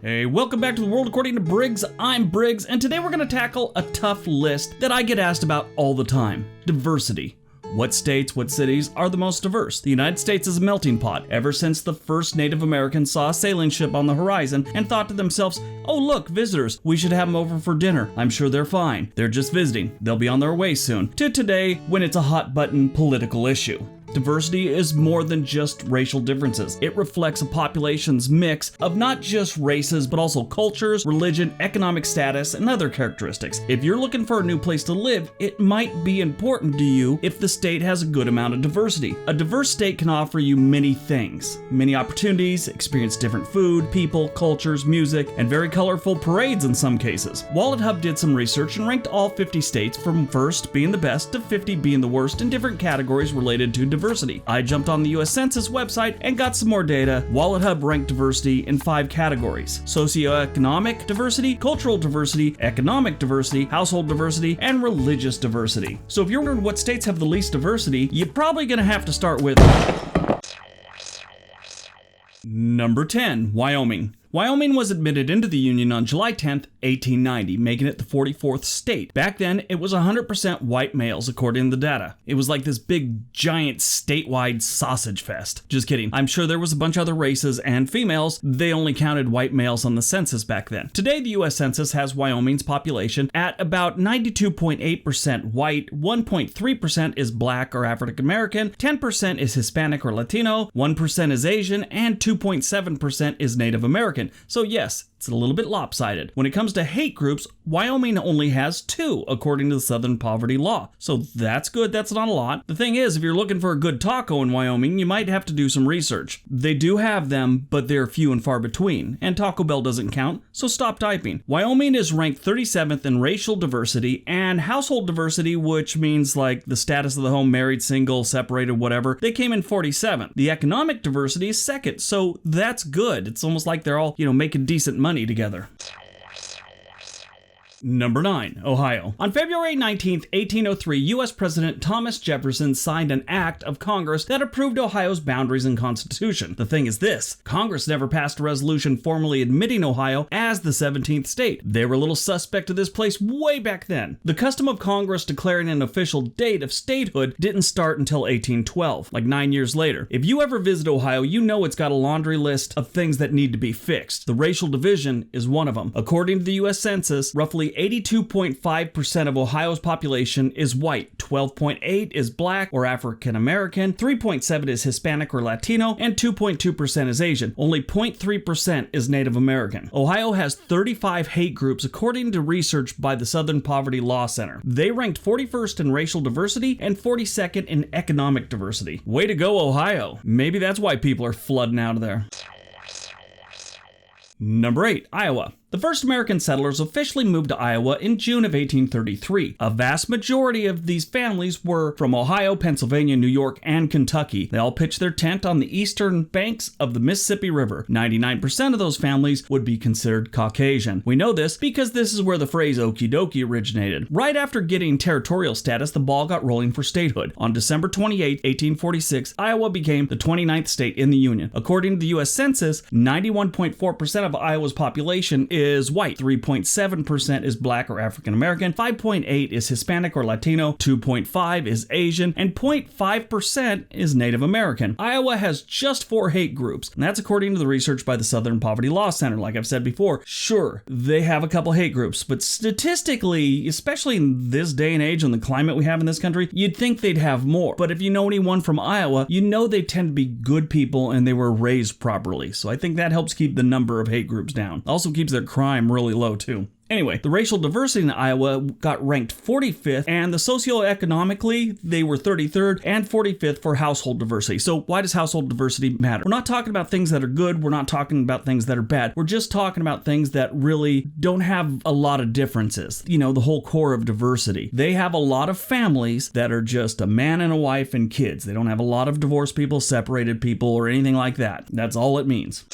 Hey, welcome back to the world according to Briggs. I'm Briggs, and today we're going to tackle a tough list that I get asked about all the time: diversity. What states, what cities are the most diverse? The United States is a melting pot. Ever since the first Native Americans saw a sailing ship on the horizon and thought to themselves, oh look, visitors, we should have them over for dinner. I'm sure they're fine. They're just visiting. They'll be on their way soon. To today, when it's a hot button political issue. Diversity is more than just racial differences. It reflects a population's mix of not just races, but also cultures, religion, economic status, and other characteristics. If you're looking for a new place to live, it might be important to you if the state has a good amount of diversity. A diverse state can offer you many things, many opportunities, experience different food, people, cultures, music, and very colorful parades in some cases. WalletHub did some research and ranked all 50 states from first being the best to 50 being the worst in different categories related to diversity. I jumped on the US Census website and got some more data. WalletHub ranked diversity in 5 categories: socioeconomic diversity, cultural diversity, economic diversity, household diversity, and religious diversity. So if you're wondering what states have the least diversity, you're probably gonna have to start with number 10, Wyoming. Wyoming was admitted into the Union on July 10th, 1890, making it the 44th state. Back then, it was 100% white males, according to the data. It was like this big, giant, statewide sausage fest. Just kidding. I'm sure there was a bunch of other races and females. They only counted white males on the census back then. Today, the US Census has Wyoming's population at about 92.8% white, 1.3% is black or African American, 10% is Hispanic or Latino, 1% is Asian, and 2.7% is Native American. So yes, it's a little bit lopsided. When it comes to hate groups, Wyoming only has 2, according to the Southern Poverty Law. So that's good, that's not a lot. The thing is, if you're looking for a good taco in Wyoming, you might have to do some research. They do have them, but they're few and far between, and Taco Bell doesn't count, so stop typing. Wyoming is ranked 37th in racial diversity and household diversity, which means like the status of the home, married, single, separated, whatever. They came in 47th. The economic diversity is 2nd, so that's good. It's almost like they're all, making decent money together. Number 9, Ohio. On February 19, 1803, U.S. President Thomas Jefferson signed an act of Congress that approved Ohio's boundaries and constitution. The thing is this: Congress never passed a resolution formally admitting Ohio as the 17th state. They were a little suspect of this place way back then. The custom of Congress declaring an official date of statehood didn't start until 1812, like 9 years later. If you ever visit Ohio, you know it's got a laundry list of things that need to be fixed. The racial division is one of them. According to the U.S. Census, roughly 82.5% of Ohio's population is white, 12.8% is black or African American, 3.7% is Hispanic or Latino, and 2.2% is Asian. Only 0.3% is Native American. Ohio has 35 hate groups according to research by the Southern Poverty Law Center. They ranked 41st in racial diversity and 42nd in economic diversity. Way to go, Ohio. Maybe that's why people are flooding out of there. Number 8, Iowa. The first American settlers officially moved to Iowa in June of 1833. A vast majority of these families were from Ohio, Pennsylvania, New York, and Kentucky. They all pitched their tent on the eastern banks of the Mississippi River. 99% of those families would be considered Caucasian. We know this because this is where the phrase okie dokie originated. Right after getting territorial status, the ball got rolling for statehood. On December 28, 1846, Iowa became the 29th state in the Union. According to the U.S. Census, 91.4% of Iowa's population is white, 3.7% is black or African American, 5.8% is Hispanic or Latino, 2.5% is Asian, and 0.5% is Native American. Iowa has just 4 hate groups, and that's according to the research by the Southern Poverty Law Center. Like I've said before, sure, they have a couple hate groups, but statistically, especially in this day and age and the climate we have in this country, you'd think they'd have more. But if you know anyone from Iowa, you know they tend to be good people and they were raised properly. So I think that helps keep the number of hate groups down. Also keeps their crime really low too. Anyway, the racial diversity in Iowa got ranked 45th, and the socioeconomically, they were 33rd and 45th for household diversity. So why does household diversity matter? We're not talking about things that are good. We're not talking about things that are bad. We're just talking about things that really don't have a lot of differences. The whole core of diversity. They have a lot of families that are just a man and a wife and kids. They don't have a lot of divorced people, separated people, or anything like that. That's all it means.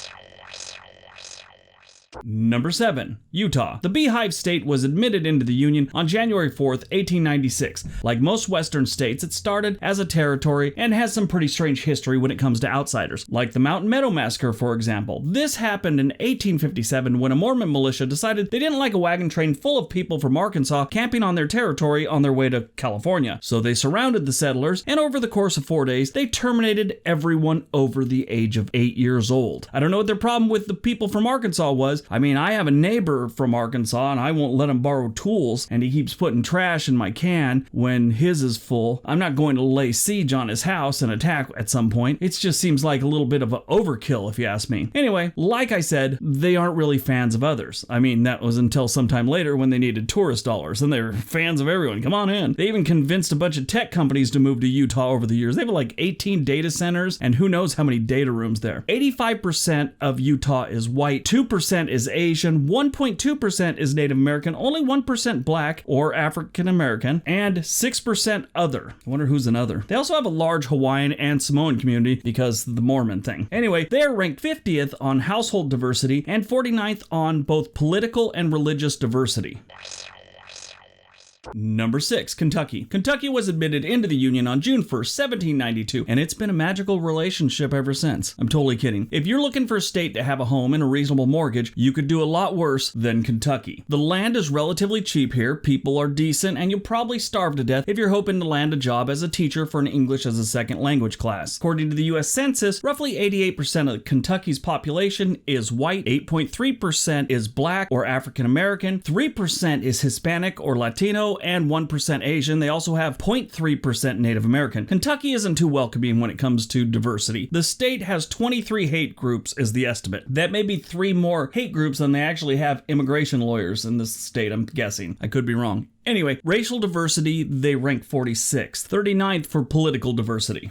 Number 7. Utah. The Beehive State was admitted into the Union on January 4th, 1896. Like most Western states, it started as a territory and has some pretty strange history when it comes to outsiders, like the Mountain Meadow Massacre, for example. This happened in 1857 when a Mormon militia decided they didn't like a wagon train full of people from Arkansas camping on their territory on their way to California. So they surrounded the settlers, and over the course of 4 days, they terminated everyone over the age of 8 years old. I don't know what their problem with the people from Arkansas was. I mean, I have a neighbor from Arkansas and I won't let him borrow tools, and he keeps putting trash in my can when his is full. I'm not going to lay siege on his house and attack at some point. It just seems like a little bit of an overkill if you ask me. Anyway, like I said, they aren't really fans of others. I mean, that was until sometime later when they needed tourist dollars, and they're fans of everyone. Come on in. They even convinced a bunch of tech companies to move to Utah over the years. They have like 18 data centers and who knows how many data rooms there. 85% of Utah is white, 2% is Asian, 1.2% is Native American, only 1% black or African American, and 6% other. I wonder who's an other. They also have a large Hawaiian and Samoan community because of the Mormon thing. Anyway, they are ranked 50th on household diversity and 49th on both political and religious diversity. Number 6, Kentucky. Kentucky was admitted into the Union on June 1st, 1792, and it's been a magical relationship ever since. I'm totally kidding. If you're looking for a state to have a home and a reasonable mortgage, you could do a lot worse than Kentucky. The land is relatively cheap here, people are decent, and you'll probably starve to death if you're hoping to land a job as a teacher for an English as a second language class. According to the U.S. Census, roughly 88% of Kentucky's population is white, 8.3% is black or African American, 3% is Hispanic or Latino, and 1% Asian. They also have 0.3% Native American. Kentucky isn't too welcoming when it comes to diversity. The state has 23 hate groups is the estimate. That may be 3 more hate groups than they actually have immigration lawyers in this state, I'm guessing. I could be wrong. Anyway, racial diversity, they rank 46th, 39th for political diversity.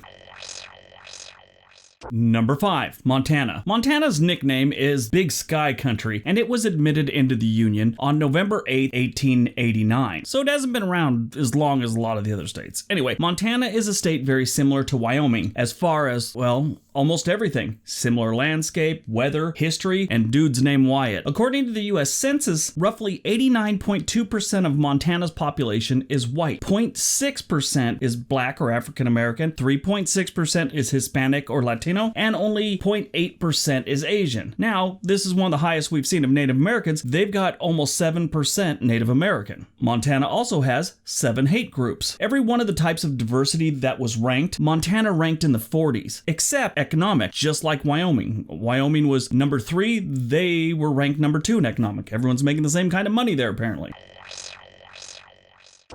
Number 5, Montana. Montana's nickname is Big Sky Country, and it was admitted into the Union on November 8, 1889. So it hasn't been around as long as a lot of the other states. Anyway, Montana is a state very similar to Wyoming as far as, well, almost everything. Similar landscape, weather, history, and dude's name Wyatt. According to the U.S. Census, roughly 89.2% of Montana's population is white, 0.6% is black or African American, 3.6% is Hispanic or Latino, and only 0.8% is Asian. Now, this is one of the highest we've seen of Native Americans. They've got almost 7% Native American. Montana also has 7 hate groups. Every one of the types of diversity that was ranked, Montana ranked in the 40s, except economic, just like Wyoming. Wyoming was number 3. They were ranked number 2 in economic. Everyone's making the same kind of money there, apparently.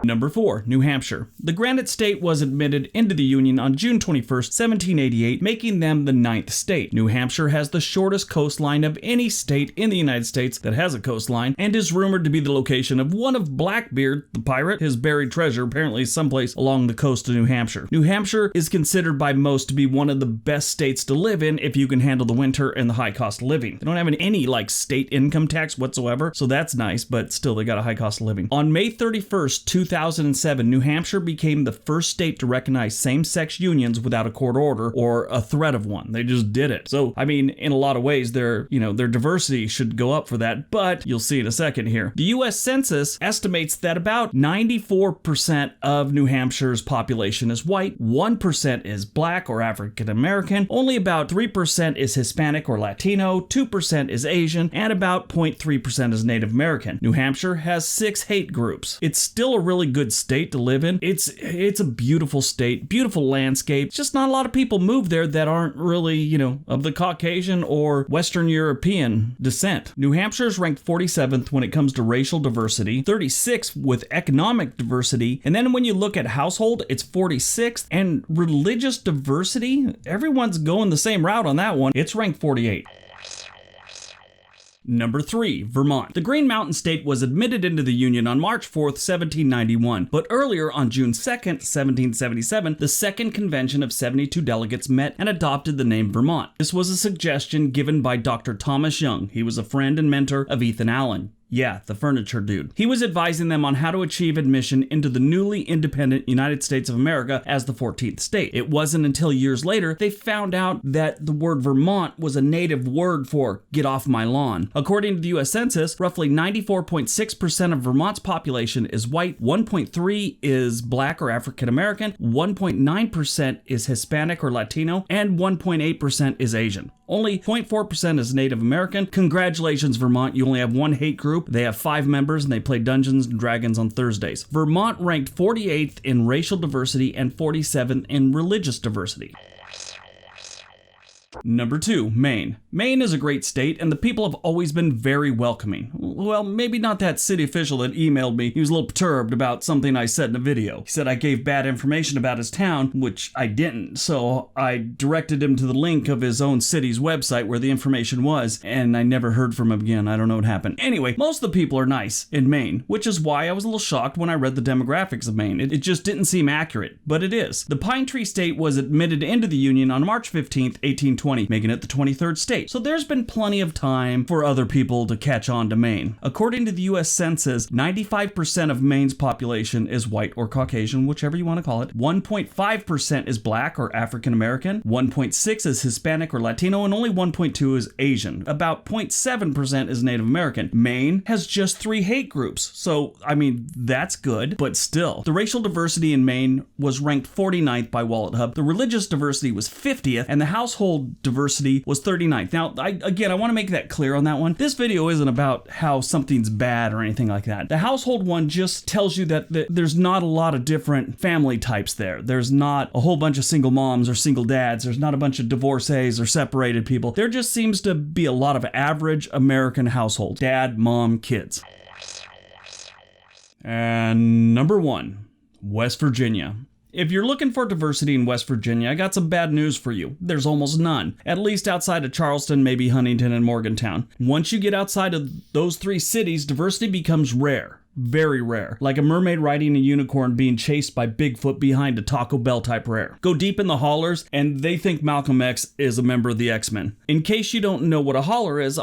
Number 4, New Hampshire. The Granite State was admitted into the Union on June 21st, 1788, making them the 9th state. New Hampshire has the shortest coastline of any state in the United States that has a coastline, and is rumored to be the location of one of Blackbeard, the pirate, his buried treasure, apparently someplace along the coast of New Hampshire. New Hampshire is considered by most to be one of the best states to live in if you can handle the winter and the high cost of living. They don't have any state income tax whatsoever, so that's nice, but still they got a high cost of living. On May 31st, 2007, New Hampshire became the first state to recognize same-sex unions without a court order or a threat of one. They just did it. So, I mean, in a lot of ways, their diversity should go up for that, but you'll see in a second here. The U.S. Census estimates that about 94% of New Hampshire's population is white, 1% is black or African American, only about 3% is Hispanic or Latino, 2% is Asian, and about 0.3% is Native American. New Hampshire has 6 hate groups. It's still a really good state to live in. It's a beautiful state, beautiful landscape. Just not a lot of people move there that aren't really, of the Caucasian or Western European descent. New Hampshire is ranked 47th when it comes to racial diversity, 36th with economic diversity, and then when you look at household, it's 46th, and religious diversity, everyone's going the same route on that one. It's ranked 48. Number 3, Vermont. The Green Mountain State was admitted into the Union on March 4th, 1791, but earlier on June 2nd, 1777, the Second Convention of 72 delegates met and adopted the name Vermont. This was a suggestion given by Dr. Thomas Young. He was a friend and mentor of Ethan Allen. Yeah, the furniture dude. He was advising them on how to achieve admission into the newly independent United States of America as the 14th state. It wasn't until years later they found out that the word Vermont was a native word for get off my lawn. According to the U.S. Census, roughly 94.6% of Vermont's population is white, 1.3% is black or African American, 1.9% is Hispanic or Latino, and 1.8% is Asian. Only 0.4% is Native American. Congratulations, Vermont. You only have one hate group. They have 5 members and they play Dungeons and Dragons on Thursdays. Vermont ranked 48th in racial diversity and 47th in religious diversity. Number 2, Maine. Maine is a great state, and the people have always been very welcoming. Well, maybe not that city official that emailed me. He was a little perturbed about something I said in a video. He said I gave bad information about his town, which I didn't, so I directed him to the link of his own city's website where the information was, and I never heard from him again. I don't know what happened. Anyway, most of the people are nice in Maine, which is why I was a little shocked when I read the demographics of Maine. It just didn't seem accurate, but it is. The Pine Tree State was admitted into the Union on March 15th, 1820, making it the 23rd state. So there's been plenty of time for other people to catch on to Maine. According to the U.S. Census, 95% of Maine's population is white or Caucasian, whichever you want to call it. 1.5% is black or African American. 1.6% is Hispanic or Latino, and only 1.2% is Asian. About 0.7% is Native American. Maine has just 3 hate groups. So, I mean, that's good, but still. The racial diversity in Maine was ranked 49th by Wallet Hub. The religious diversity was 50th, and the household diversity was 39th. Now, I want to make that clear on that one. This video isn't about how something's bad or anything like that. The household one just tells you that there's not a lot of different family types there. There's not a whole bunch of single moms or single dads. There's not a bunch of divorcees or separated people. There just seems to be a lot of average American households. Dad, mom, kids. And number 1, West Virginia. If you're looking for diversity in West Virginia, I got some bad news for you. There's almost none. At least outside of Charleston, maybe Huntington and Morgantown. Once you get outside of those 3 cities, diversity becomes rare. Very rare. Like a mermaid riding a unicorn being chased by Bigfoot behind a Taco Bell type rare. Go deep in the hollers, and they think Malcolm X is a member of the X-Men. In case you don't know what a holler is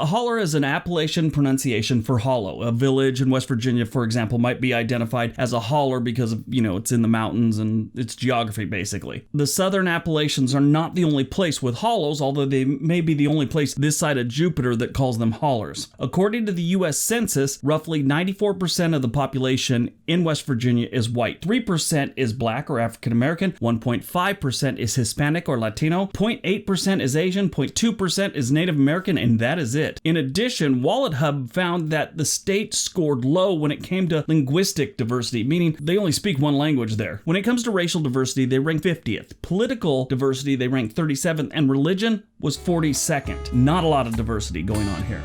an Appalachian pronunciation for hollow. A village in West Virginia, for example, might be identified as a holler because of, it's in the mountains and its geography, basically. The Southern Appalachians are not the only place with hollows, although they may be the only place this side of Jupiter that calls them hollers. According to the U.S. Census, roughly 94% of the population in West Virginia is white. 3% is black or African American. 1.5% is Hispanic or Latino. 0.8% is Asian. 0.2% is Native American, and that is it. In addition, Wallet Hub found that the state scored low when it came to linguistic diversity, meaning they only speak one language there. When it comes to racial diversity, they rank 50th. Political diversity, they rank 37th, and religion was 42nd. Not a lot of diversity going on here.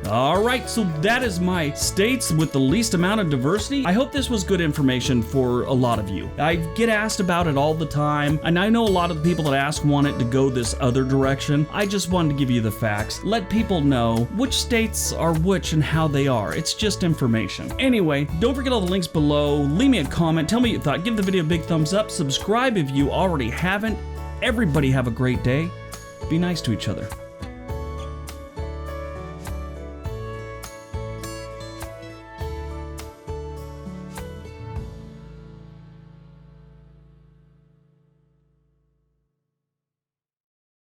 Alright, so that is my states with the least amount of diversity. I hope this was good information for a lot of you. I get asked about it all the time, and I know a lot of the people that ask want it to go this other direction. I just wanted to give you the facts. Let people know which states are which and how they are. It's just information. Anyway, don't forget all the links below. Leave me a comment. Tell me what you thought. Give the video a big thumbs up. Subscribe if you already haven't. Everybody have a great day. Be nice to each other.